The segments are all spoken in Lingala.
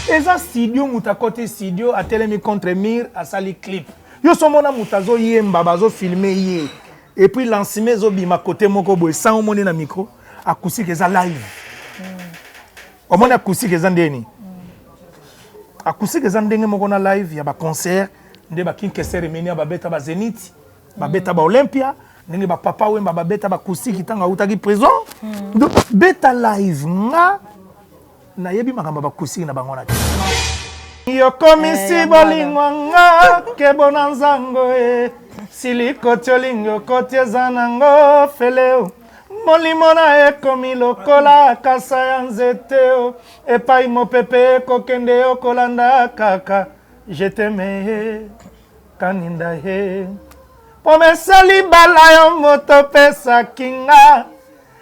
Et ça studio muta côté studio a télémi contre mur à sali clip. Yo somona mutazo yemba bazo filmer yé. Et puis lancement zo bima côté moko boy sans monter na micro acoustique eza live. Au moins acoustique eza ndeni. Acoustique eza ndenge moko na live ya ba concert nde ba kinkese remeni ba beta ba Zenith, ba beta ba Olympia, ndenge ba papa wemba ba beta ba acoustique tanga utaki prison. Donc beta live nga na yebi makamba ba acoustique na bango na. Yo komisi bolingo nga ke bonanzango e siliko tiolingo kote zanango feleo molimo na ekomi lokola kasa ya nzete o epai mopepe kokende okolanda kaka je t'aime kaninda he pomesali bala yo moto pesa kinga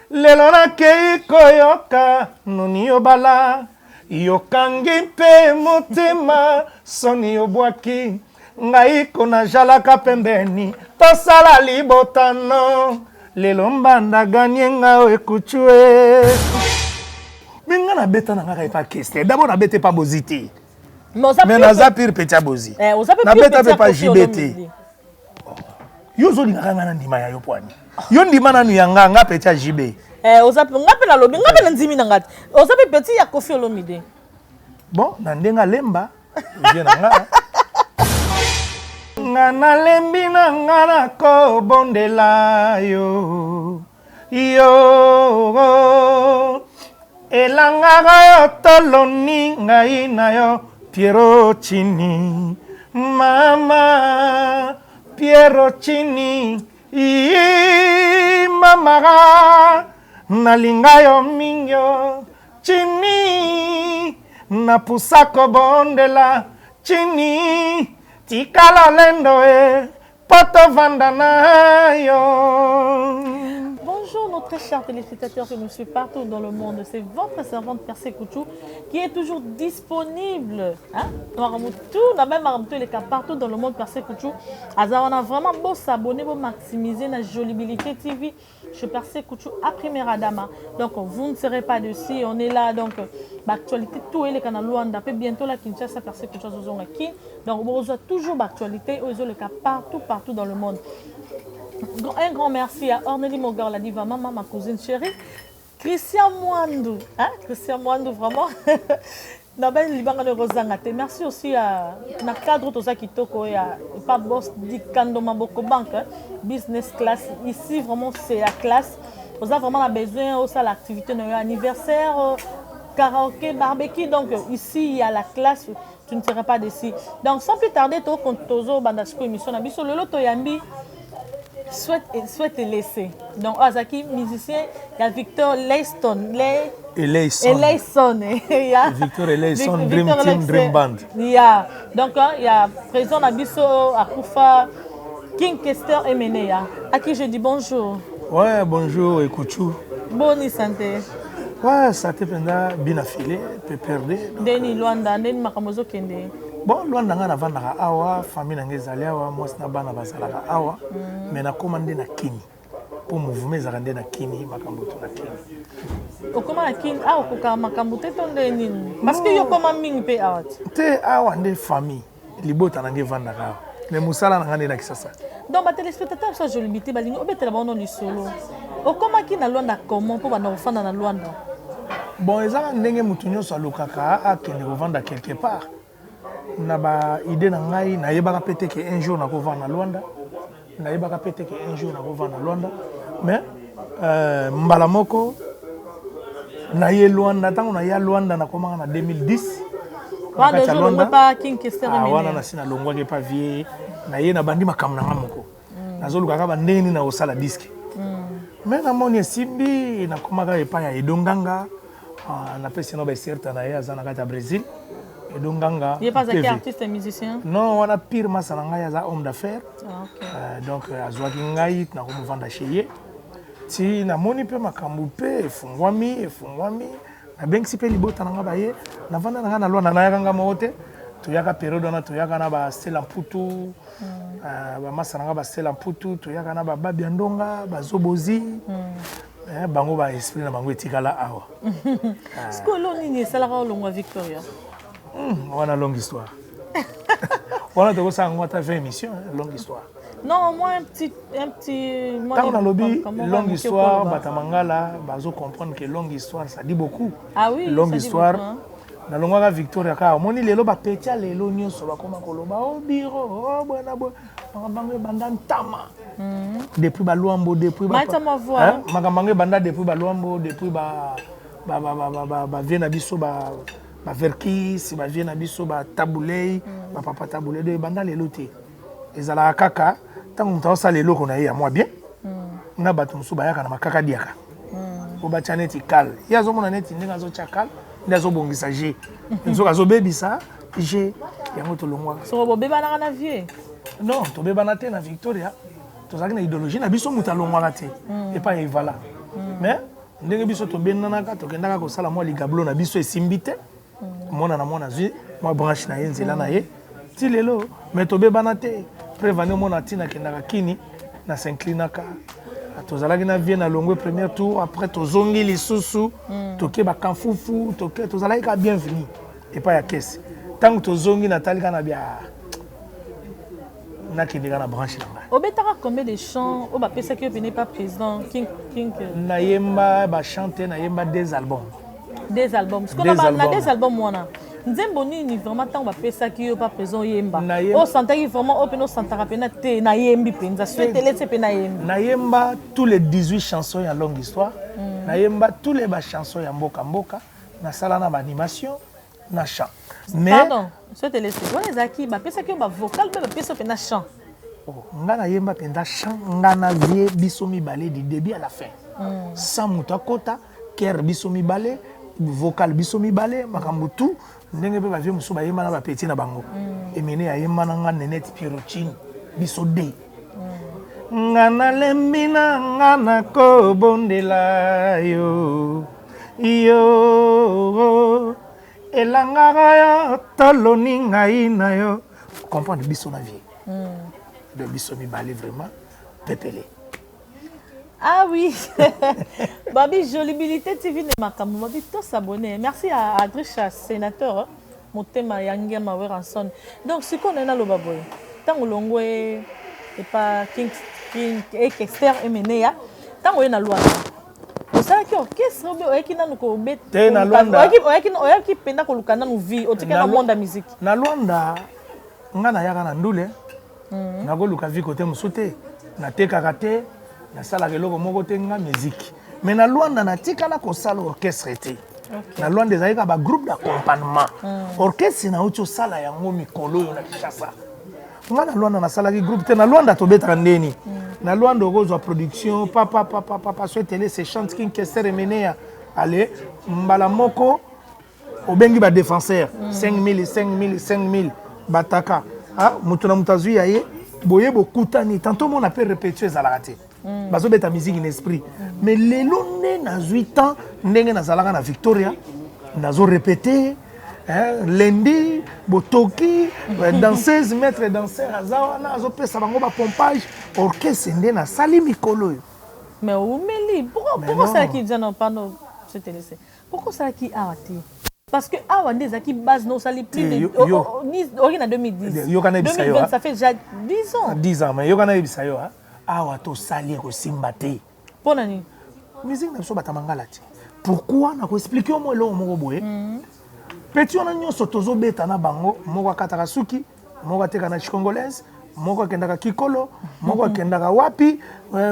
lelo nakei koyoka noni yo bala yokangi mpe motema soni obwaki ngai kona jalaka pembeni tosala libotano lelo mbanda ganye nga ekutue minga na beta na ngaka epa keste d'abord na bete pa boziti mais naza pire petit bozi na beta pe pa jibete yo zo linga nga na ndima ya yo pwani yo ndima na nu yanga nga petit jibe ozape ngape na lobi ngape na nzimi na ngati ozape petit ya Koffi Olomide bon na ndenga lemba je na nga ngana lembi na ngana ko bondela yo elanga yo toloni ngai na yo Piero Chini mama Piero Chini mama nalinga yo mingo Chini na pusako bondela Chini tikala lendo e poto vandana yo. Bonjour nos très chers téléspectateurs qui nous suivent partout dans le monde. C'est votre servante Percé Couchou qui est toujours disponible. Hein? On a même les cas partout dans le monde Percé Couchou. Alors on a vraiment beau s'abonner, beau maximiser la jolibilité TV chez Percé Couchou à Primera Dama. Donc vous ne serez pas dessus. On est là donc l'actualité tout est les canaux Luanda. Bientôt la Kinshasa Percé Couchou qui donc on a toujours l'actualité aux les cas partout dans le monde. Un grand merci à Ornélie Mogar, la diva maman, ma cousine chérie. Christian Mwandou, hein? Christian Mwandou, vraiment. Merci aussi à Nakadro Tozaki Toko et à Pabos Di Kandoma Boko Bank, business class. Ici, vraiment, c'est la classe. Vous avez vraiment besoin aussi à l'activité de anniversaire, karaoké, barbecue. Donc, ici, il y a la classe. Tu ne seras pas d'ici. Donc, sans plus tarder, tu as Tozo Bandasco émission. Le Loto Yambi. Souhaite laisser. Donc, Azaki, musicien, il y a Victor Leyston. Leyston. Victor Leyston, Dream Team, Dream Band. Donc, il y a président Nabiso, Akoufa, King Kester et Menea. À qui je dis bonjour. Ouais, bonjour, Ekouchou. Bonne santé. Ouais, ça te prendra bien affilé, peut perdre. Deni Luanda, Deni Makamozo Kende. Bon, Luanda nga navandaka awa, famille na ngezali awa, mwasi na bana bazalaka awa, mais na komande na kini. Pour mouvement ezalande na kini, makambo to na kini. Okoma na kini, awa koka makambo te tonde nini? Parce que yo koma mingi pe awa. Te awa nde famille, libota na ngevandaka awa. Mais musala na ngane na kisasa. Donc, les téléspectateurs, ça je limité, balingo, obete la bande du solo. Okoma ki na Luanda comment pour bana ofanda na Luanda? Bon, ezala ndenge mutu nyonso alukaka akende kovanda quelque part. Na ba idée na ngai na yebaka pété que un jour na kovanda na Luanda. Na yebaka pété que un jour na kovanda na Luanda. Mais mbala moko na ye Luanda tango na ya Luanda na komanga na 2010. Wanda jour le pas King Kester Menea. Wana na sina longwa ke pa vie na ye na bandi makamna ngamoko. Nazoluka ba ndeni na osala disque. Mais na moni simbi na komaka epa ya Edonganga na pesi no ba certa na ya zana kata Brésil. Edonganga. Il est pas un artiste et musicien? Non, on a pire masananga ya za homme d'affaires. Okay. Donc azwaki ngai na komuvanda chez ti na moni pe makambu pe efungwami na bengsi pe libota nanga baye na vanda nanga na Luanda na yaka mote toyaka periode na toyaka na ba Stella Mputu ba masananga ba Stella Mputu toyaka na ba Babi Ndonga ba Zobozi bango ba esprit na bango etikala awa. Skolo nini salaka olongwa Victoria? On a longue histoire. On a fait une émission, longue histoire. Non, moi un petit. Quand on a lobby, longue histoire, Batamangala, Bazo comprendre que longue histoire, ça dit beaucoup. Ah oui, longue histoire. Beaucoup, hein? Na longa Victoria ka moni lelo ba petia lelo nyonso ba koma koloba o biro o bona bo makambango banda ntama depuis ba luambo depuis ba makambango banda depuis ba luambo depuis ba viena biso ba verkis ba viena biso ba tabulei ba papa tabulei de banda lelo te ezala kaka tango mutawa sa lelo kona ya moi bien na bato musu ba yaka na makaka diaka ko ba chaneti kal ya zo mona neti ndinga zo chakal ndazo bongisa G nzo kazo bebisa G yango to longwa so bo beba na vie non to beba na te na Victoria to zaki na idéologie na biso muta longwa te et pas evala mais ndenge biso to benana ka to kendaka ko sala moi ligablo na biso esimbite mona na mona zui moi branche na yenzela na ye ti lelo mais to beba na te prévane mona tina kendaka kini na s'inclinaka tozalaki na vie na longwe premier tour après tozongi lisusu toke bakamfufu toke tozalaki ka bienvenu epai ya kese ntango tozongi natalika na bia nakendeka na branche na ngai obetaka combien de chants oyo bapesaki yo pene pas président king nayemba bachante nayemba des albums na des albums wana nzembo nini vraiment ntango bapesaki yo pa président yemba osantaki vraiment oyo pene osantaka pena te nayembi mpenza suetele te mpe nayemba tous les 18 chansons ya longue histoire nayemba tous les bachansons ya mboka nasala na baanimation na chant pardon suetele te wana ezalaki bapesaki yo bavocal mpe bapesa yo pena chant nga nayemba mpenza chant nga na vie biso mibale du début à la fin sans moto akota kere biso mibale vocal biso mibale makambo tout ndenge pe bavie mosusu bayemba na bapeti na bango emene ayemba na nga nenete pirocine biso de nga nalembi na nga nakobondela yo elangaka yo toloni ngai na yo comprendre biso na vie de biso mibale vraiment pepele. Ah oui, Babi Jolibilité TV ne makambo Babi tous s'abonner. Merci à Adricha sénateur mon thème Yangia Mawer Ranson. Donc ce qu'on est dans le baboy. Tant que l'on et pas King Exter et Menea, tant qu'on est dans le loi. Vous savez que qu'est-ce que nous ko bet na Luanda. Qui penda ko lukana nous vie au tika na monde de musique. Na Luanda ngana yaka na ndule. Na ko luka vie côté musute. Na tekaka te. Na sala keloko moko te nga musique mais na Luanda na tikala ko sala orchestre te na Luanda ezalika ba groupe d'accompagnement orchestre na ucho sala yango mikolo yo na Kinshasa nga na Luanda na sala ki groupe te na Luanda to betaka ndeni na Luanda okozwa production papa so télé se chante king kester emenea allez mbala moko obengi ba défenseur 5000 bataka mutu na mutazui yaye boye bokutani tantôt mon appel répété ezalaka te bazo beta musique in esprit mais lelo nde na 8 ans ndenge nazalaka na Victoria nazo répéter lundi botoki danseuse maître danseur azawa na azo pesa bango ba pompage orchestre nde na sali mikolo mais omeli pourquoi ça qui dit non pardon je te laisse pourquoi ça qui arrêté parce que awa nde zaki base no sali plus de ni en 2010 2020 ça fait déjà 10 ans mais yokana ebisa yo awa to sali ko simba te pona ni musique na so batamangala ti pourquoi na ko expliquer mo lo moko boye petit on a nyonso tozo beta na bango moko akataka suki moko ateka na chikongolaise moko akendaka kikolo moko akendaka wapi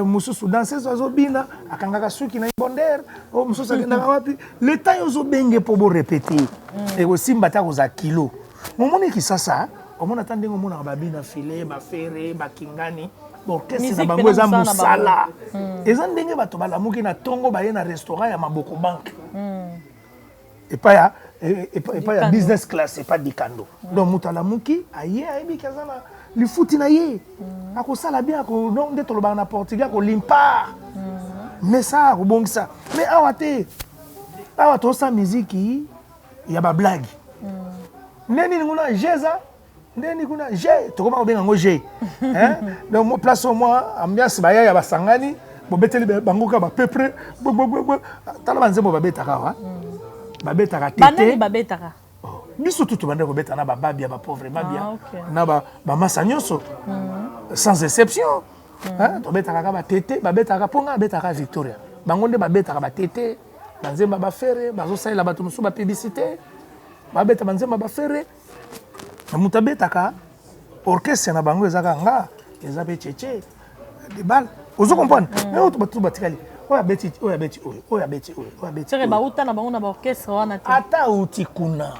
mususu danseuse azobina akangaka suki na ibonder o mususu akendaka wapi le temps yozo benge po bo répéter et ko simba ta ko za kilo momoni ki sasa omona tandengo mona babina filet ba ferre ba kingani orchestre na bango eza musala eza ndenge bato balamuki na tongo baye na restaurant ya maboko banque et pas ya business class et pas dikando donc mutalamuki aye ayebi kaza na lifuti na ye akosala bien ako donc nde tolobaka na portugais ako limpar mais ça akobongisa mais awa te awa tosa miziki ya bablague neni nguna jeza ndeni kuna G tokoma obenga ngo G donc mo place au moins ambiance baya ya basangani bo beteli bangoka ba pepre bo tala banze bo babetaka wa babetaka tete banani babetaka biso tout bande ko beta na ba babia ba pauvre babia okay. na ba massa nyonso sans exception to beta ka ba tete ba beta ka ponga beta ka Victoria bango nde ba beta ka ba tete banzemba ba fere bazo salela bato musu ba publicité ba beta banzemba ba fere na mutabeta ka orchestre na bango ezaka nga eza be cheche de bal ozo comprendre mais autre bato batikali oya beti tere bauta na bango na baorchestre wana te ata uti kuna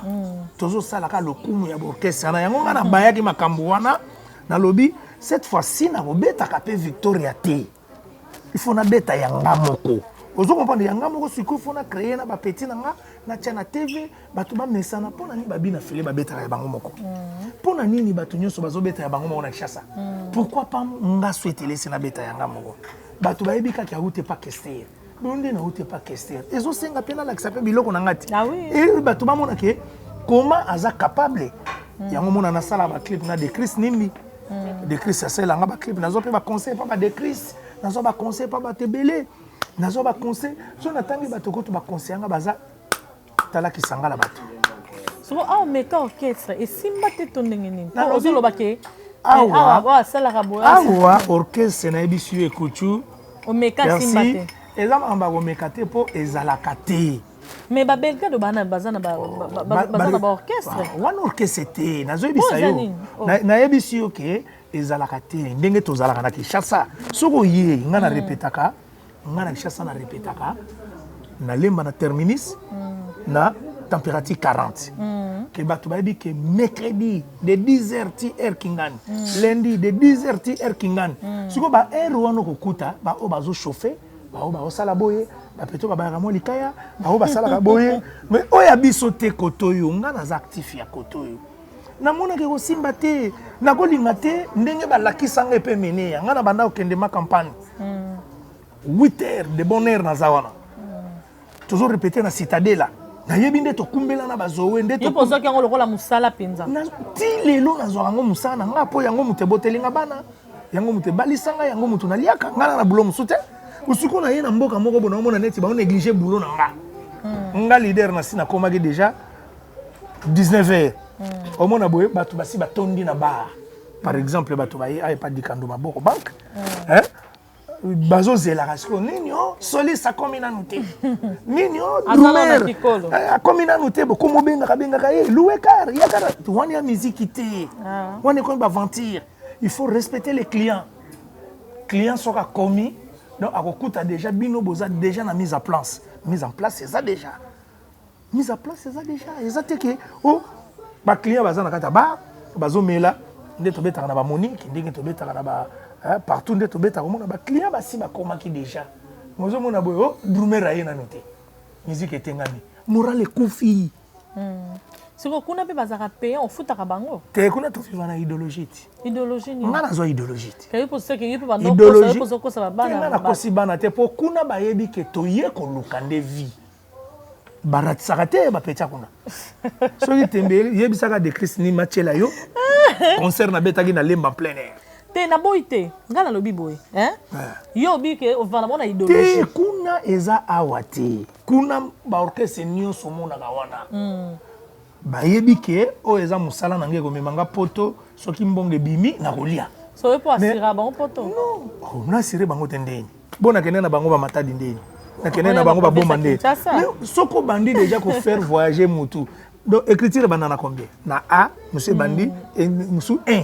tozo sala ka lokumu ya orchestre na yango nga na bayaki makambo wana na lobi cette fois-ci na beta ka pe Victoria te il faut na beta yanga moko ozo comprendre yanga moko siko il faut na créer na ba petit na nga na tia na TV bato ba mesana pona ni babi na file ba beta ya bango moko pona nini bato nyonso bazo beta ya bango moko na Kinshasa pourquoi pas nga souhaiter laisser na beta yanga moko bato ba yebika ki route pas question donde na route pas question ezo senga pena la kisape biloko na ngati ah oui et bato ba mona ke comment aza capable yango mona na sala ba clip na de Chris Nimbi de Chris asela nga ba clip nazo pe ba conseil pas ba de Chris nazo ba conseil pas ba tebele nazo ba conseil so na tangi bato ko to ba conseil nga baza tala ki sangala bato so a meka orchestre et simba te tondenge nini ozo lobake awa sala ka boya awa orchestre na ebisi ekuchu o meka simba te eza mamba ko meka te po ezalaka te mais ba belga do bana bazana ba orchestre wana orchestre te nazo ebisa yo na ebisi yo ke ezalaka te ndenge tozalaka na Kinshasa soko ye nga na répétaka nga na Kinshasa na répétaka na lemba na terminus na température 40 que bato bayebi que mercredi de 10h ti heure kingani lundi de 10h ti heure kingani siko ba heure wana kokuta ba o bazo chauffer ba o ba osala boye ba peto ba ba mo likaya ba o ba sala boye mais o ya biso te kotoyo nga na actif ya kotoyo na mona ke ko simba te na ko linga te ndenge ba lakisanga pe mene nga na banda okende ma campagne 8h de bonne heure na zawana toujours répéter na citadelle na yebi nde to kumbela na bazowe nde to yo pozo ki ngo lokola musala penza na ti lelo na zo ngo musala nga po yango mute botelinga bana yango mute balisanga yango mutu na liaka nga na bulo musute usuko na ye na mboka moko bona mona neti ba on négliger bulo na nga leader na sina komaki déjà 19h au mona boye batu basi batondi na bar par exemple batu baye ay pas dikando maboko banque hein bazo zela rasiko ninyo soli sa komina nute ninyo drumer a komina nute bo komo benga ka ye louer car ya car wani ya musique te wani ko ba ventir il faut respecter les clients soka komi donc akokuta déjà bino boza déjà na mise en place c'est ça déjà ezate ke o ba client baza na kata ba bazo mela nde to betaka na ba Monique ndenge to betaka na ba partout nde to betaka mona ba client basi ba komaki déjà mozo mona boyo drumer aye na note musique etengami moral ekufi siko kuna pe bazaka payant ofutaka bango te kuna to vivre na idéologie ni nga na zo idéologie ke po se ke yepe bando ko sa bana nga na kosi bana te po kuna ba yebi ke to ye ko lukande vie baratisaka te bapetia kuna soki tembe yebisaka de Chris ni machela yo concert na betaki na lemba plein air te na boy te nga na lobi boy yo bi ke ovana mona idéologie te kuna eza awa te kuna ba orchestre nyonso monaka wana bayebi ke o eza musala na nge komemanga poto soki mbonge bimi na kolia so po asira bango poto non na asire bango te ndeni bona kende na bango ba matadi ndeni na kende na bango ba bomba ndeni soko bandi déjà ko faire voyager mutu donc écriture banana combien na A monsieur bandi et monsieur 1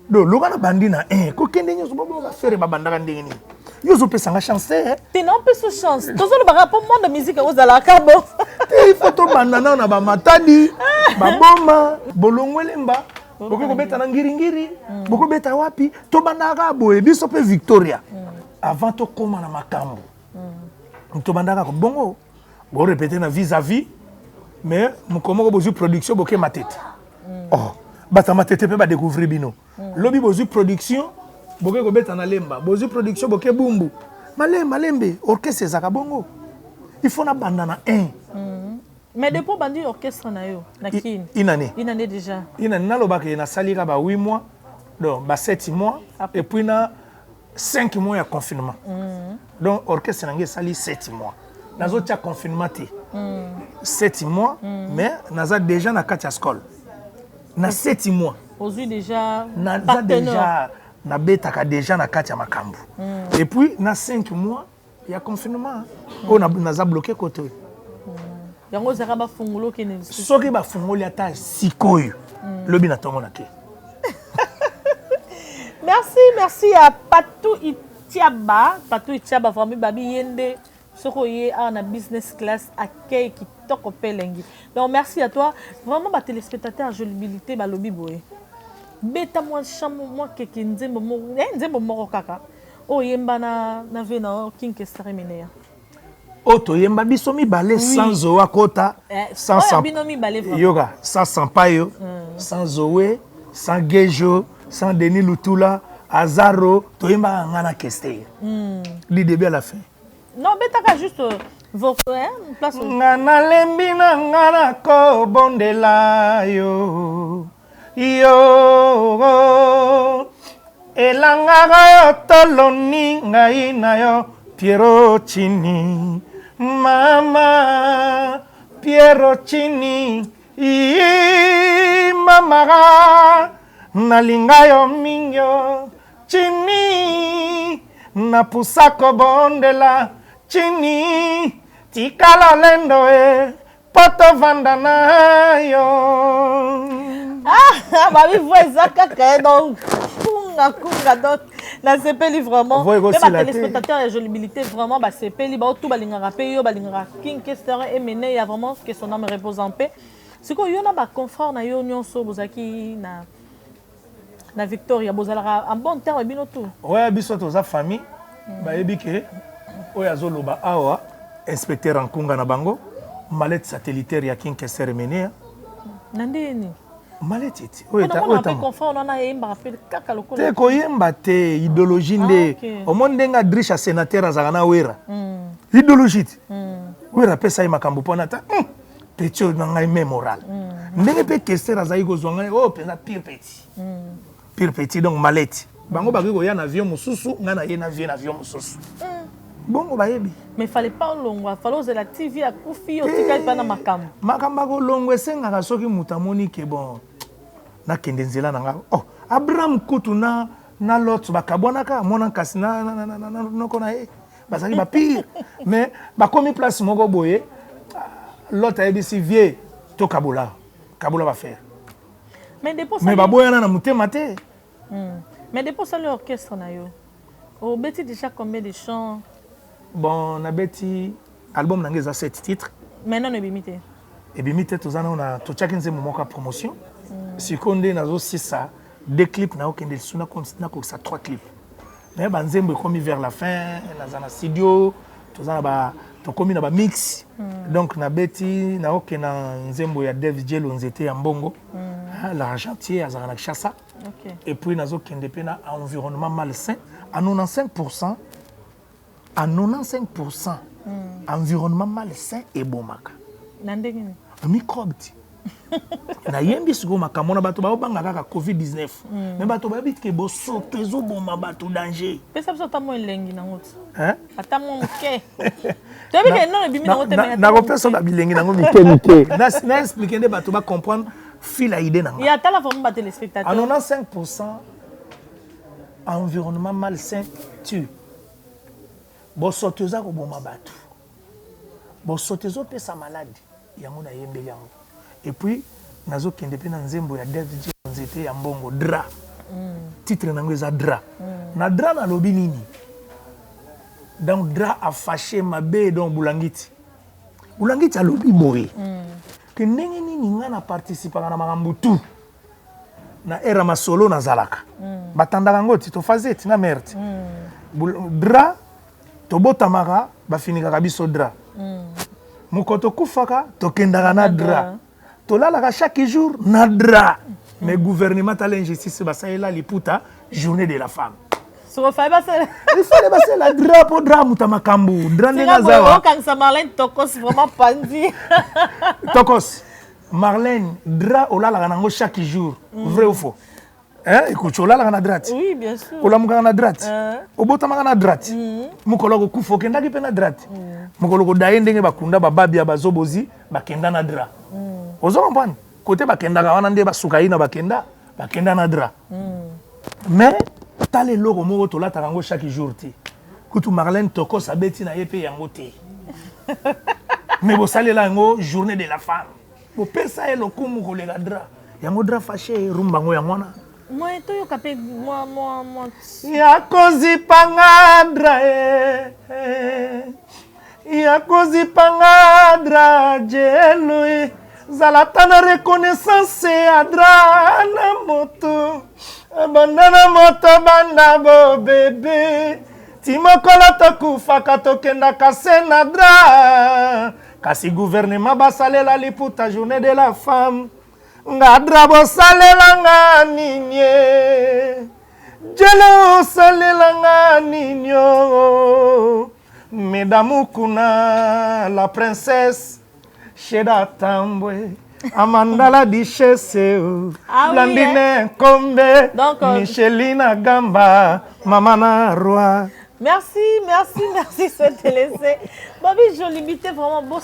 donc loka na bandi na 1 ko kende nyoso bobo ba faire ba bandaka ndeni ni yo zo pesa nga chance te non pe so chance tozo le ba rapport monde de musique ozala kabo il faut to bandana na ba matadi ba bomba bolongwelemba boko ko beta na ngiringiri boko beta wapi to bandaka boye biso pe Victoria avant to koma na makambo to bandaka ko bongo bo répéter na vis-à-vis mais mukomo ko bozu production boke matete oh bata matete pe ba découvrir bino lobi bozu production boke ko beta na lemba bozu production boke bumbu malembe orchestre zaka bongo il faut na banda na 1 mais depuis bandi orchestre na yo na kin une année déjà une année na lobaka na salika ba 8 mois donc ba 7 mois et puis na 5 mois ya confinement donc orchestre na nge sali 7 mois nazo tia confinement te 7 mois, mais naza déjà na kati ya skole. Na 7 mois. Aujourd'hui déjà Naza déjà na betaka déjà na kati ya makambo. Et puis na 5 mois, il y a confinement. On naza bloqué côté. Yango zaka ba fungulo ke ne. Soki ba fungoli ata sikoyo. Lobi na tongo na ke. Merci à Patou Itiaba. Patou Itiaba vraiment babi yende. Sokoye a na business class accueil qui toko pelengi. Donc merci à toi. Vraiment ba téléspectateur jolibilité ba lobi boye. Beta moi chambre moi keke nzembo mo nzembo moko kaka. O yemba na vena kinkestere menea. Oto yemba biso mibale sans oa kota sans yoga sans sampayo sans zoé sans gejo sans Denis Lutula Azaro to yemba ngana keste du début à la fin. Non betaka juste votre place ngana lembi na ngana ko bondela yo elanga yo toloni ngai na yo Piero Chini Mama Piero Chini Mama nalinga yo mingo Chini napusako bondela Chini tikala lendo poto vandana yo babi voix kaka donc kunga donc na sepeli vraiment mais ba téléspectateur et jolibilité vraiment ba sepeli ba tout balingara pe yo balingara king kester et mené ya vraiment que son âme repose en paix siko yo na ba confort na yo nyonso bozaki na Victoria bozala en bon terme bino tout ouais biso to za famille ba yebike oya zoloba awa inspecteur en kunga na bango malette satellitaire ya king kester mené nandeni maletiti oyo ta confort on a yemba rappel kaka lokolo te ko yemba te idéologie nde au monde ndenga driche sénateur azana wera idéologie wera pesa makambo pona ta petit na ngai mémoral ndenge pe kester azai ko zonga oh pena pire petit donc malette bango baki ko ya na avion mususu ngana ye na avion mususu bongo bayebi mais fallait pas longwa fallait oser la TV à kufi otika pa na makambo ko longwe senga soki mutamoni ke bon na kende nzela na nga oh Abraham kutu na lot bakabonaka mona kasi na noko na bazaki ba pire mais ba komi place moko boye lot ABC vie to kabula ba faire mais depuis mais ba boya na mutema te mais depuis ça l'orchestre na yo au beti déjà combien de chants bon na beti album na ngeza 7 titres maintenant ne bimité et bimité tozana na to chakinze momoka promotion sikonde nazo sisa 2 clips na okende suna continue ko sa 3 clips mais banzembo komi vers la fin na studio tozana ba to komi na ba mix donc na beti na okena nzembo ya Dev Jello nzete ya mbongo l'argentier azana na chassa et puis nazo kende pena environnement malsain à 95% environnement malsain et bomaka nandengini microbe na yembi siko makamona bato ba obanga kaka covid-19 mais bato ba bitke bo sotezo boma bato danger pesa pesa tamo elengi na ngoti atamo mke to bi ke non bimi na ngote mais na ko pesa ba bilengi na ngomike na expliquer nde bato ba comprendre fila idée na il y a tala vraiment ba téléspectateur à 95% environnement malsain tu bo sotezo ko boma bato bo sotezo pesa maladie yango na yembe yango. Et puis, nazo kende pe na nzembo ya Dev Jello nzete ya mbongo dra. Titre nango eza dra. Na dra na lobi nini? Donc dra a fâché mabe donc Boulangiti. Boulangiti a lobi boye. Que ndenge nini nga na participa na makambo tout. Na era masolo na zalaka. Batandaka ngoti to fazeti na merde. Dra to botamaka ba finika biso dra. Mukoto kufaka to kendaka na dra. Tolalaka chaque jour na dra. Mais gouvernement à l'injustice basaela liputa journée de la femme. So fa ba se il fallait passer la dra pour dra mutamakambu. Dra ndenga zawa. Quand ça Marlène Tokos vraiment pandi. Tokos Marlène dra olalaka nango chaque jour. Vrai ou faux? Hein, écoute, tu as la droite. Oui, bien sûr. Ou la mugana droite. Au botama na droite. Mukolo ku fokenda ki pe na droite. Mukolo ko daye ndenge bakunda bababi ya bazobozi bakenda na dra. Ozo comprendre? Côté bakenda ka wana nde basuka ina bakenda na dra. Mais t'as les logos moko to la tarango chaque jour ti. Kutu Marlène Toko sabeti na yepe yango te. Mais bo salela yango journée de la femme. Bo pesa elo kumu ko le dra. Yango dra fâché rumba ngo yangona. Moi, tu as capé, moi. Yakozi pangadra Yakozi pangadra jelui Zalatana reconnaissance adra na moto Abandana moto banda bo bébé Timokola tokufa katokenda kasena dra Kasi gouvernement basalela liputa journée de la femme Ngadra bo salela nga ninye Jelo salela nga ninyo Mesdames kuna la princesse Sheda Tambwe Amanda la duchesse Blandine Kombe Michelina Gamba Mamana Roi. Merci, c'est laissé. Bobby, je l'imitais vraiment beau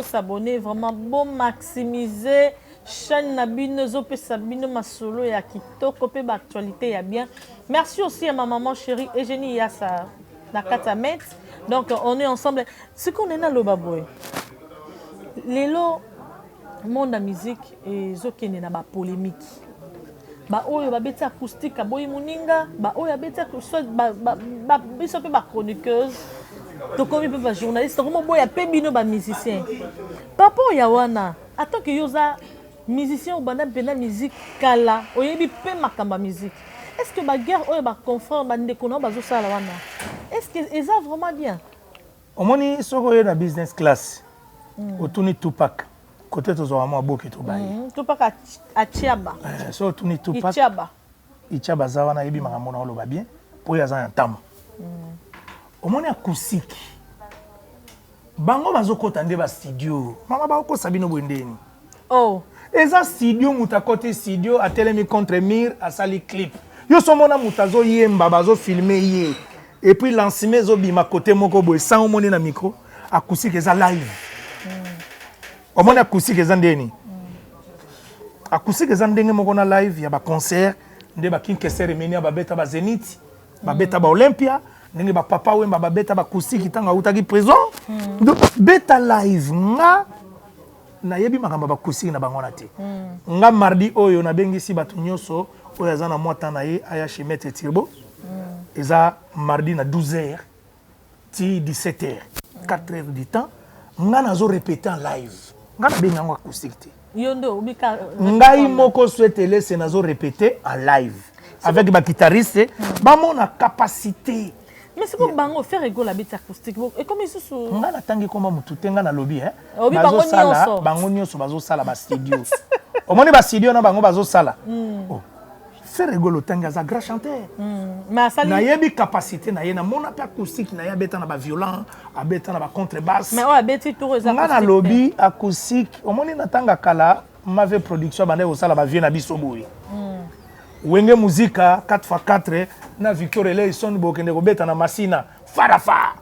s'abonner, vraiment beau maximiser. Chaîne Nabino, Zope Sabino, Masolo et Akito, Kopé Actualité, ya bien. Merci aussi à ma maman chérie Eugénie Yassa, Nakatamet. Donc, on est ensemble. Ce qu'on est dans le baboy, les lots, monde de musique et Zoké n'est pas polémique. Ba oyo ba beti acoustique ka boy muninga ba oyo beti soit ba biso pe ba chroniqueuse to komi pe ba journaliste ko mo boy pe bino ba musicien papa ya wana attends que yoza musicien ou banda pena musique kala oyebi pe makamba musique est-ce que ba guerre oyo ba confrère ba ndeko na ba zo sala wana est-ce que eza vraiment bien omoni soko yo na business class otuni Tupac côté to zo amo boki to baye Tupac a Chiaba so otuni Tupac Ichaba zawana yebi makambo na oloba bien po ya za ntamo omoni acoustique bango bazokota nde ba studio mama ba ko sabino bwendeni oh eza studio mutakoti studio atelemi contre mur asali clip yo somona mutazo yemba bazo filmer ye et puis lancement zo bima côté moko boy sans omoni na micro acoustique eza live omoni acoustique eza ndeni acoustique eza ndenge moko na live ya ba concert nde ba kinkesere menia ba beta ba Zenith ba beta ba Olympia ndenge ba papa wemba ba beta ba acoustique tanga utaki prison donc beta live nga na yebi makamba ba acoustique na bango na te nga mardi oyo na bengisi batu nyoso oyo azana mwata na ye aya chez Maître Turbo eza mardi na 12h ti 17h 4h du temps nga nazo répéter en live nga na benga ngo acoustique te yondo ubika ngai moko souhaite laisser nazo répéter en live avec ba guitariste ba mona capacité. Mais c'est pour bango faire rigolo la bête acoustique et comme ils sont nga na tangi koma mutu tenga na lobby obi bango nyonso bazo sala ba studio omoni ba studio na bango bazo sala oh faire rigolo tanga za grand chanteur mais ça na yebi capacité na ye na mona pe acoustique na ya beta na ba violent abeta na ba contrebasse mais ouais beti tout les nga na lobby acoustique omoni na tanga kala mave production bande au sala ba vie na biso boye wenge muzika 4x4 na Victor Eley son bokende ko beta na masina farafa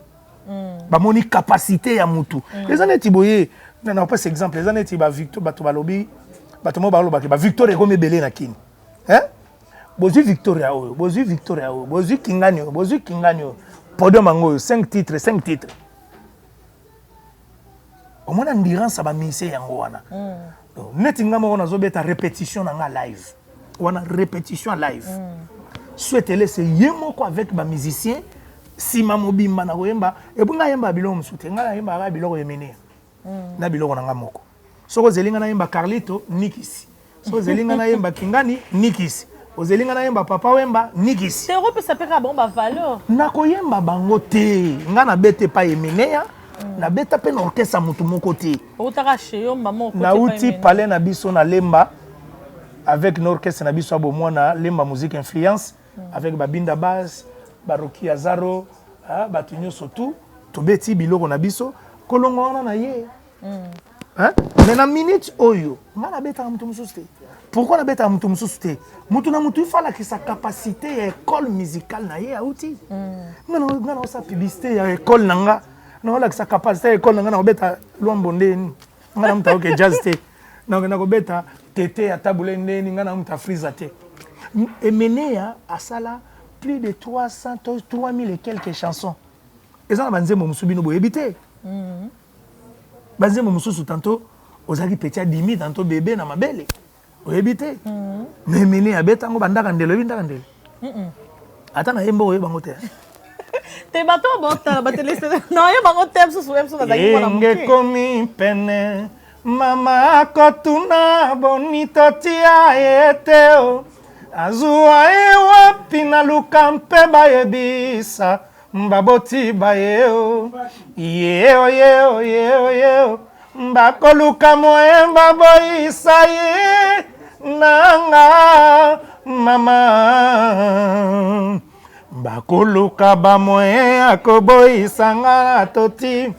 ba moni capacité ya mutu les années tiboye na pas exemple les années tiba Victor bato ba lobby bato mo ba loba ke ba Victor ko mebele na kini bozu Victoria oyo bozu Kingani podium mango 5 titres au moins endurance ba mise yango wana neti ngamo wana zo beta répétition na nga live wana répétition live souhaite laisser yemoko avec ba musicien sima mobimba na koyemba e bunga yemba biloko msute nga yemba ba biloko yemene na biloko na nga moko soko zelinga na yemba Carlito nikisi soko zelinga na yemba Kingani nikisi ozelinga na yemba papa wemba nikisi c'est Europe ça peut bon ba valeur na koyemba bango te nga na bete pa yemeneya na beta pe na orchestre mutu moko te otaka chez maman na uti palais na biso na lemba avec l'orchestre na biso abomona lemba musique influence avec babinda bass baroki azaro batunyo surtout tobeti biloko na biso kolongo wana na ye Hein? Mais dans minute oyo, nga na beta mutu mususte. Pourquoi na beta mutu mususte? Mutu na mutu il faut que sa capacité à école musicale na ye outil. Nga na sa publicité à école nanga. Na la sa capacité à école nanga na beta lombonde ni. Nga na muta OK jazz te. Na ko beta tété à tabule ndeni nga na muta freeze te. Et mené à ça là plus de 300 3000 et quelques chansons. Et ça na banzembo musubino bo ebité. Banzembo mususu tantôt ozaki petit adimi tantôt bébé na mabele. O ebité. Mais mené à betango bandaka ndelo bindaka ndelo. Ata na yembo oye bango te. Te bato bota ba télé. Non, ye bango te susu na daki mona muke. Nge komi pene mama kotuna bonito tia eteo. Azua wapi na lukampe bayebisa mbaboti bayeo yeo mbakoluka moemba boisa ye nanga mama mbakoluka bamoe akoboisa nga toti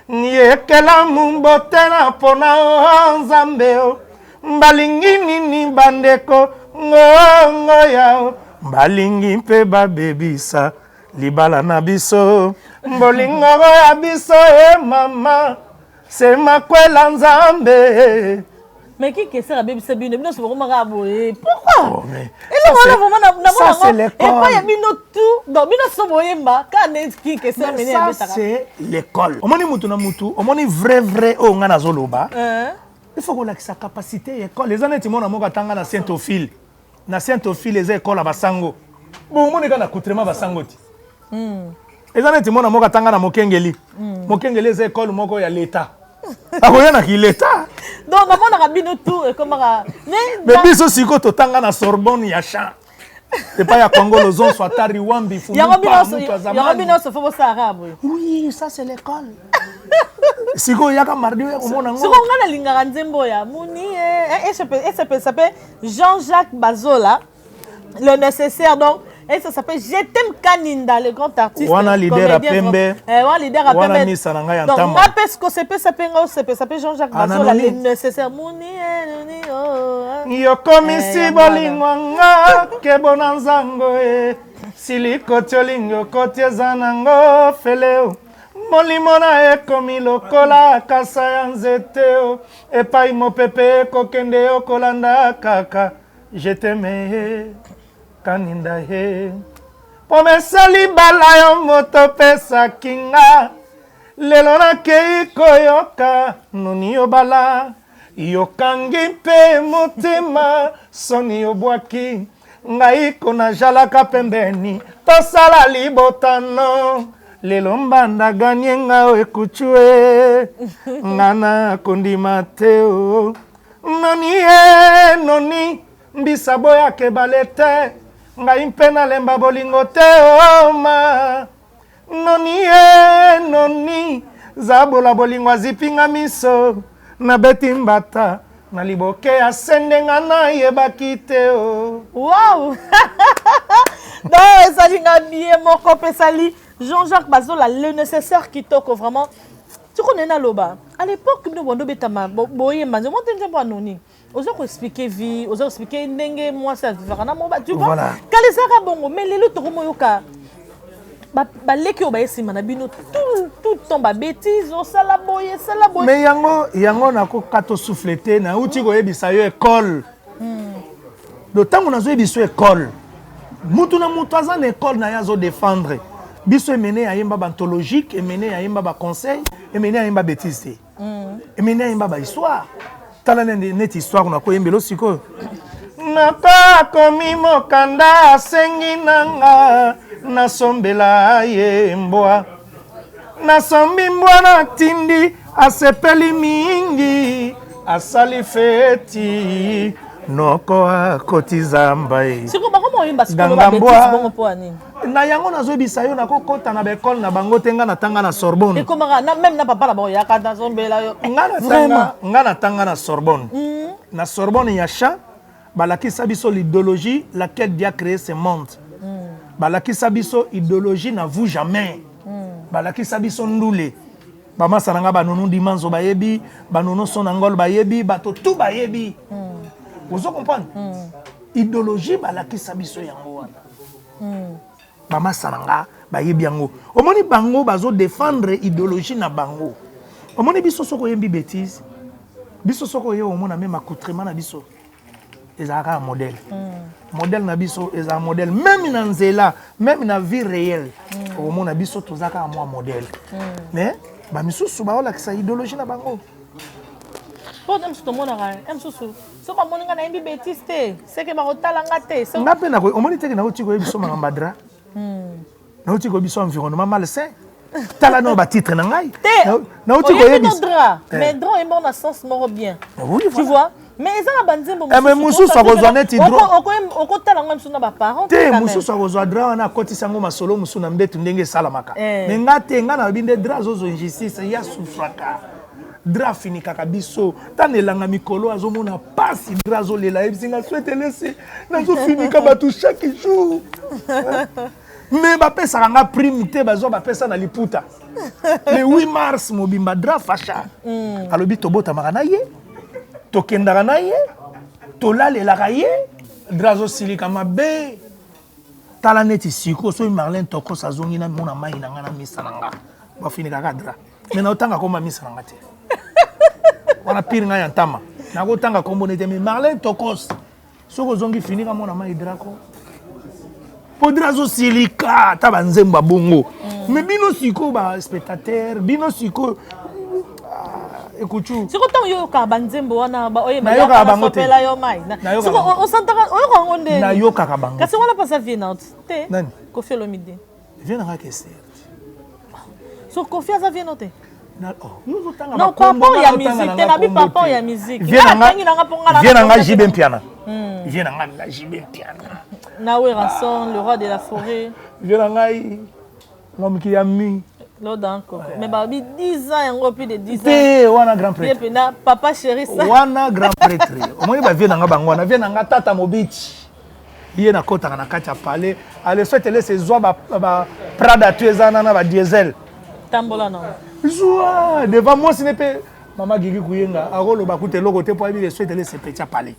yekela mumbote na pona nzambe mbalingi nini bandeko ngongo yao mbalingi mpe babebisa libala na biso mbolingo ya biso mama c'est makwela nzambe. Mais qui que c'est la bébé bino bino so vraiment raboé. Pourquoi? Oh, mais ça c'est l'école. Et pas y a bino tout donc bino so boyemba quand qui que c'est mené à ça c'est l'école. Omoni mutu na mutu, omoni vrai o nga na zoloba. Il faut qu'on ait sa capacité école. Les années timona moka tanga na Saint-Ophile. Na Saint-Ophile les écoles à Basango. Bon omoni kana kutrema Basango ti. Les années timona moka tanga na Mokengeli. Mokengeli les écoles moko ya l'état. Akoyana ki l'état. Donc on a bino tout et comment mais biso siko to tanga na Sorbonne ya champ. C'est pas ya Congo lozon soit tari wambi fu. Ya bino so faut ça arabe. Oui, ça c'est l'école. Siko yaka mardi o mona ngo. Siko ngana lingaka nzembo ya muni et s'appelle Jean-Jacques Bazola le nécessaire donc et ça s'appelle Je t'aime Kaninda le grand artiste. Wana leader à Pembe. Wana leader à Pembe. Wana misa nanga ya donc ntama. ma pes ko s'appelle Jean-Jacques Bazola le nécessaire muni oh. Yo komisi bolingwanga ke bonanzango siliko tiolingo kotieza nango feleo molimo na ekomi lokola kasa ya nzete o epai mopepe kokende okolanda kaka je t'aime kaninda he pomesali bala yo moto pesa kinga lelo nakei koyoka noni obala yokangi mpe motema soni yobwaki ngai kona jalaka pembeni tosala libotano lelo mbanda ganye ngao ekuchue ngana kondima teo noni mbisa boya kebale te ngai mpe nalemba bolingo te oma noni zabola bolingo azipinga miso na beti mbata na liboke asendenga na yebaki te o. Wow. Donc ça linga bien mon copé sali Jean-Jacques Bazola le nécessaire qui toque vraiment. Tu connais na loba. À l'époque nous bondo betama boye manzo monte nzembo anoni. Ozo ko expliquer vie, ozo expliquer ndenge moi ça vivra na mo ba. Tu vois? Kalisaka bongo mais lelo to moyoka. Ba leki obayesi manabino tout temps ba bêtise o sala boye. Mais yango na ko kato souffleté na uti ko yebisa yo école. D'autant on a zo yebiso école. Mutu na mutu aza na école na yazo défendre. Biso mené à yemba anthologique et mené à yemba conseil et mené à yemba bêtise. Et mené à yemba histoire. Tala net histoire na ko yembelo siko. Naka komi mokanda sengi nanga nasombela ye mbwa nasombi mbwa na tindi asepeli mingi asali feti noko akotiza mbai siko bakomo yimba siko ba bêtise bongo po ani na yango nazobisa yo nakokota na bekole na bango tenga na tanga na Sorbonne et comment na même na papa la bo ya kata sombela yo ngana tanga na Sorbonne na Sorbonne ya cha balakisa biso l'idéologie laquelle Dieu a créé ce monde. Balakisa biso idéologie na vous jamais. Balakisa biso ndule. Bama saranga banono dimanzo bayebi, banono sonangol bayebi, bato tout bayebi. Vous comprenez? Idéologie balakisa biso yango wana. Bama saranga bayebi yango. Omoni bango bazo défendre idéologie na bango. Omoni biso soko yembi bêtise. Biso soko ye omona même accoutrement na biso. Ezaka un modèle. Modèle na biso est un modèle même dans nzela, même dans vie réelle. Omona biso tozaka un modèle. Mais ba misusu ba ola kisa idéologie na bango. Pour dem tout monde ara, misusu. So ba moninga na yembi bêtise te. C'est que ba otalanga te. Ngape na ko omoni te na oti ko biso mangambadra. Na oti ko biso environnement malsain. Tala no ba titre na ngai. Na oti ko yebi. Mais droit est bon dans sens moro bien. Tu vois? Mais ils ont abandonné mon mais musu so ko zone ti droit. Oko tala ngam suna ba parents. Te musu so ko zo droit na koti sango masolo musu na mbetu ndenge salamaka. Mais ngate ngana binde droit zo injustice ya souffraka. Dra fini kaka biso tanelanga mikolo azomona pasi dra zo lela ebisinga souhaite laisser nazo fini ka batu chaque jour. Mais ba pesa nga prime te bazo ba pesa na liputa. Le 8 mars mobimba dra facha. Alobi tobota makana ye. Tokendaka na ye. Tolalelaka ye. Dra zo silika mabe. Tala neti siko so Marlène toko sazongi na mona mai na ngana misalanga. Ba fini kaka dra. Mais na otanga koma misalanga te. Wana pire nga yantama. Na ko tanga kombo nete mais Marlène tokos. Soko zongi fini ka mona mai drako. Podra zo silika ta banzemba bongo. Mais bino siko ba spectateur, bino siko écoute. Siko tant yo ka banzembo wana ba oye na yo ka bango te. Yo mai. Siko on s'entend oyo ka ngonde. Na yo ka bango. Kasi wana pasa viennante. Te. Nani? Kofi Olomide. Viens na kese. So confiance viennante. Non, papa ya musique, te nabi papa ya musique. Viens nga JB piano. Viens nga JB piano. Nawe Rasson, le roi de la forêt. Viens nga l'homme qui a mis. L'autre encore. Mais babi 10 ans, yango plus de 10 ans. Te wana grand prêtre. Papa chéri ça. Wana grand prêtre. Omoni ba viens nga bangwana, viens nga tata mobichi. Yé na kota na kati ya palais. Allez souhaite laisser zwa ba Prada tuezana na ba diesel. Tambola non. Joie devant moi ce n'est pas maman Gigi Kuyenga arolo ba kuté logo te po abi le souhaite laisser petit palais.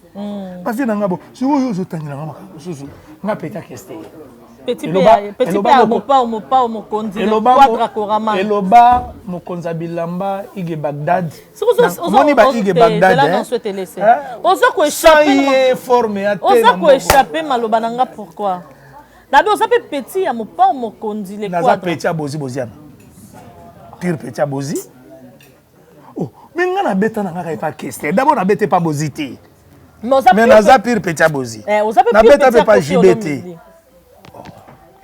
Ba viens nga bo. Si wo yo zo tangina nga susu. Nga peta keste. Petit père mo kondi le quadra korama. Eloba mo konza bilamba ige Bagdad. Moni ba ige Bagdad. Là non souhaite laisser. Ozo ko échapper formé à terre. Ozo ko échapper maloba nanga pourquoi? Na bi ozo petit ya mo pa mo kondi le quadra. Na za petit abozi boziana. Pire petit abozi. Oh, mais nga na beta na nga ka keste. D'abord na bete pas bozité. Mais na za pire petit abozi. Na beta pas JBT.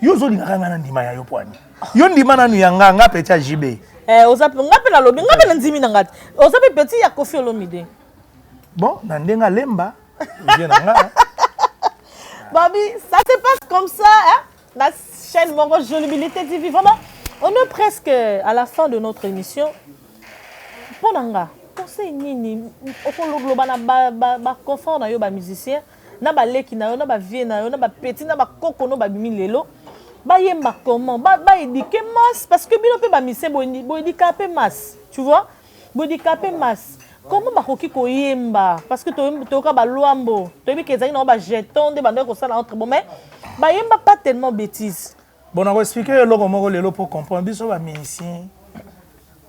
Yo zo linga nga na ndima ya yo pwani. Yo ndima na nu yanga nga petit JB. Ozape nga pe na lobi nga pe na ndimi na ngati. Ozape petit ya Kofi Olomide. Bon, na ndenga lemba. Viens nga. Babi, ça se passe comme ça, hein? La chaîne Mongo Jolibilité TV. Vraiment, on est presque à la fin de notre émission. Ponanga, conseil nini, au fond le global ba confort na yo ba musicien, na ba leki na yo, na ba vie na yo, na ba petit, na ba koko no ba bimi lelo. Ba yemba comment, ba éduquer masse parce que bino pe ba musicien bo éduquer masse, tu vois? Bo éduquer masse. Comment ba koki ko yemba parce que to ka ba loambo, to bi kezali na ba jeton de bande ko sala entre bon mais ba yemba pas tellement bêtise. Bon, on va expliquer le logo moko lelo pour comprendre biso ba musicien.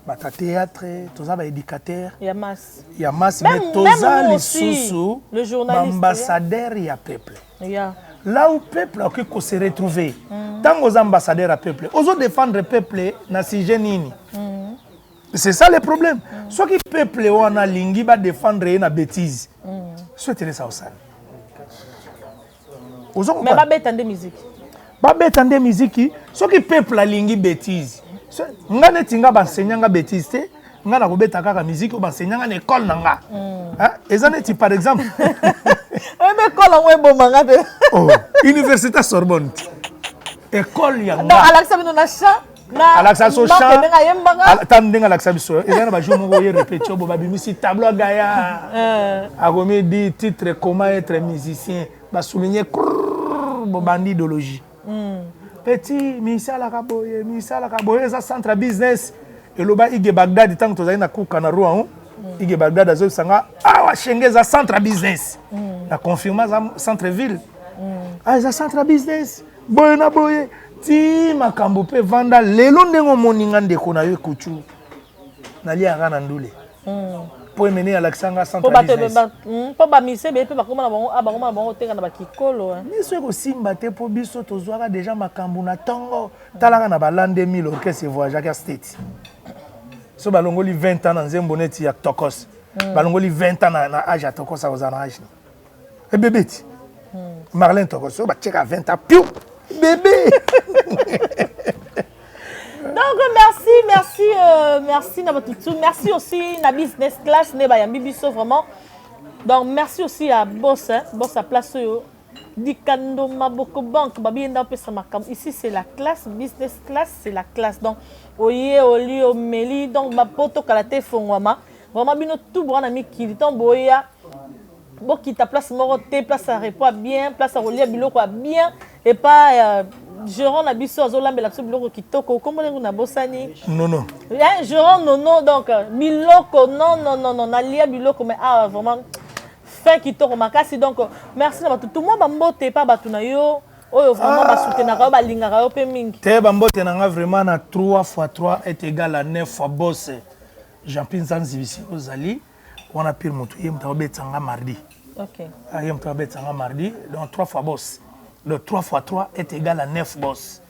Bata théâtre, toza ba éducateur. Ya masse. Ya masse mais toza les sous le journaliste. Ambassadeur ya peuple. Ya. Là où peuple a que se retrouver. Tant aux ambassadeurs à peuple, aux défendre le peuple na sujet nini. C'est ça le problème. Soit que peuple on a lingi ba défendre na bêtise. Soit ça au sale. Mais ba bête de musique. Ba bête de musique, soit que peuple a lingi bêtise. Nga netinga ba enseignant nga bêtise te, nga na ko beta kaka musique ba enseignant nga école nanga. Hein? Ezaneti par exemple. Mais école en bon manga de. Oh, Université Sorbonne. École yanga. Non, Alexa bino na cha. Alexa so cha. Tandenga Alexa biso. Ezana ba jour moko ye répétition bo ba bimisi tableau gaya. Agomi dit titre comment être musicien, ba souligner bo bandi idéologie. Petit, misala kaboye, ça centre business. et loba ige Bagdad tant que tu as na ku Kanaru ige Bagdad azo sanga ah shengeza centre business na confirma centre ville ah za centre business boye na boye ti makambo pe vanda lelo ndengo moninga ndeko na yo kuchu na lia kana ndule pour mener à l'accent centre business pour ba mise be pe ba koma na bango abakoma na bango tenga na ba kikolo biso ko simba te po biso tozwaka déjà makambo na tongo talaka na balande 1000 orchestre voyage à state so balongoli 20 ans na nzembo neti ya Tokos balongoli 20 ans na âge ya Tokos aux âge et bébé Marlène Tokos so ba check à 20 ans piou bébé. Donc merci Nabatutu, merci aussi na business class ne ba ya bibiso vraiment. Donc merci aussi à Boss Boss à place Dikando Maboko Bank babi nda pesa makam. Ici c'est la classe business class, c'est la classe. Donc oye oli omeli donc ba poto kalate fongwama. Vraiment bino tout bon ami qui ton boya. Bon qui ta place moro te place à repas bien, place à relier biloko bien et pas Jérôme na biso azolambela biso biloko kitoko comment na bosani non hein Jérôme non donc biloko non na lia biloko mais ah vraiment fin kitoko makasi donc merci na tout le monde bambote pas batu na yo oyo vraiment ba soutenaka ba lingaka yo pe mingi te bambote na nga vraiment na 3 x 3 est égal à 9 fois boss Jean-Pierre Zanzibisi ozali on a pire moto yem tabetanga mardi OK yem tabetanga mardi donc 3 fois boss. Le 3 x 3 est égal à 9 boss.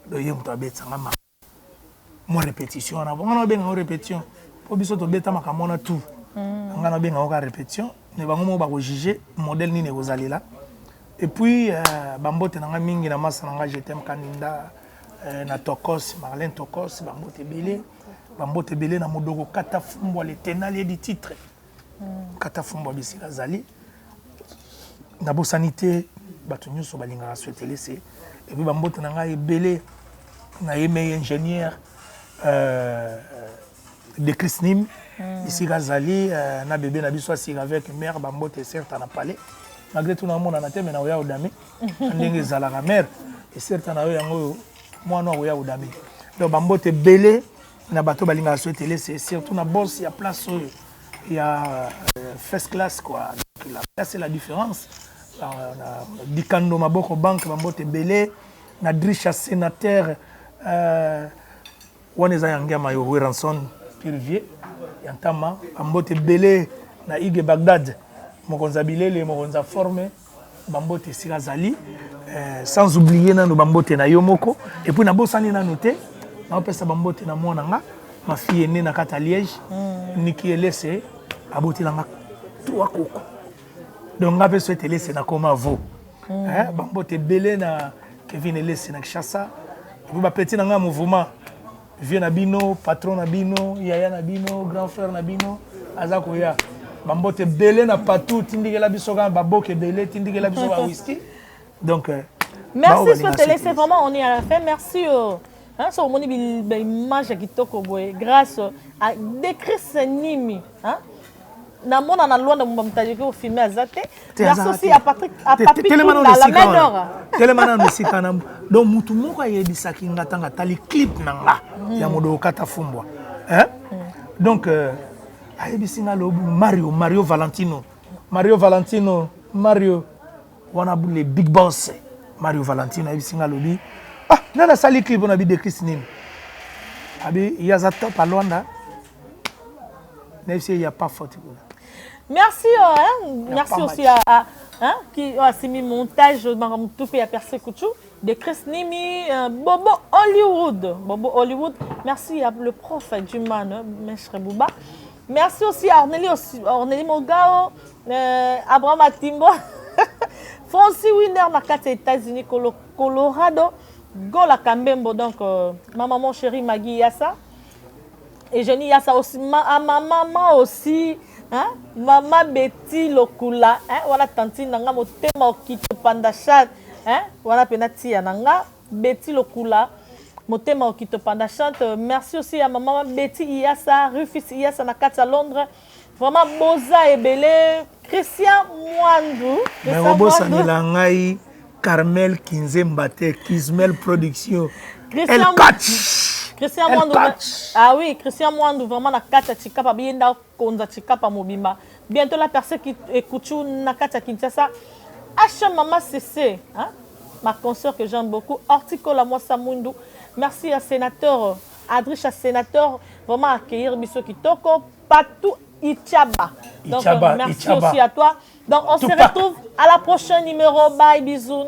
Le yem to abetsa ngama. Mo répétition na bongo benga répétition. Po biso to beta makamona tout. Ngana benga o répétition, ne bango mo ba ko juger modèle ni ne kozalila. Et puis bambote na nga mingi na masa na nga jetem kaninda na Tokos, Marlène Tokos, bambote belé na modoko kata fumbo le tenalier du titre. Kata fumbo bisika zali. Na bo sanité bato nyonso balingaka souhaiter laisser et puis bambote na ngai ebele na yeme ingénieur de Chris Nim ici Gazali na bébé na biso asika avec mère bambote certes na palais malgré tout na mona na teme na oya odame ndenge ezalaka mère et certes na yo yango mwana oya odame donc bambote ebele na bato balingaka souhaiter laisser surtout na boss ya place oyo ya first class quoi donc là c'est la différence. Dikando Maboko Bank bambote belé na drisha sénateur waneza yangia mayo Ranson Purvier yantama bambote belé na Ige Bagdad mokonza bilele mokonza formé bambote Sirazali sans oublier nano bambote na Yomoko et puis na bosani na noté na opesa bambote na monanga ma fille née na kata Liège Niki Elese aboti langa tout akoko. Donc, on a souhaité laisser na koma vo. Bambote belé na Kevin Elese na Kishasa. Vous petit na mouvement. Vieux Nabino, patron Nabino, Yaya Nabino, grand frère Nabino, Azakoya. Bambote belé na patou, tindike la biso ga baboke belé, tindike la biso ba whisky. Donc merci souhaité laisser vraiment on est à la fin. Merci hein so moni image kitoko boy grâce à Decris Nimi, hein. Na mona na loi de mtamtaji ko filmer azate merci aussi à Patrick à Papi la main d'or tellement na musika na donc mutu moko yebisaki ngatanga tali clip nanga ya modo kata fumbwa hein donc ayebisinga lobu Mario Valentino wana les big boss Mario Valentino ayebisinga lobi ah nana sali clip on a bi de Christine abi yaza top à Luanda il y a pas faute. Merci, merci aussi à qui a mis montage dans tout pays à Percé Couchou de Chris Nimi, Bobo Hollywood. Merci à le prof du man, Maître Bouba. Merci aussi à Ornélie Mogao, Abraham Atimbo, Francis Wiener, Nakata États-Unis, Colorado, Gola Kambembo, donc ma maman chérie Maggie Yassa. Et Jenny Yassa aussi, ma maman aussi. Hein? Maman Betty Lokula, hein? Voilà tantine nanga motema okito pandachat, hein? Voilà penati nanga Betty Lokula, motema okito pandachat. Merci aussi à maman Betty Iyassa, Rufus Iyassa na kati à Londres. Vraiment Boza et Belé, Christian Mwandu. Mais Robosa Nilangai, Carmel Kinzembate, Kismel Production. Christian El Catch. Christian Elle Mwandou. catch. Ah oui, Christian Mwandou, vraiment, na kata chikapa, bienda konza chikapa mobimba. Bientôt, la personne qui écoute na kata Kinshasa. Acha Mama CC, hein? Ma consoeur que j'aime beaucoup. Horticola Mwassa Mundu. Merci à sénateur, Adricha sénateur, vraiment accueillir Bisso Kitoko, Patou Ichaba. Donc, Ichaba, merci Ichaba. aussi à toi. Donc, on se Tupac. retrouve à la prochaine numéro. Bye, bisous.